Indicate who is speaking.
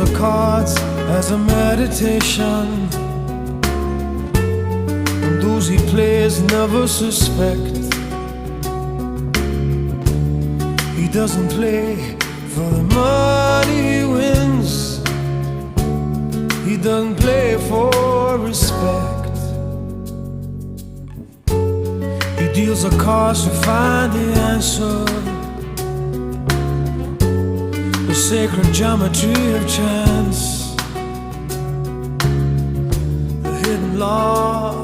Speaker 1: the cards as a meditation, and those he plays never suspect. He doesn't play for the money he wins, he doesn't play for respect. He deals the cards to find the answer, the sacred geometry of chance, the hidden law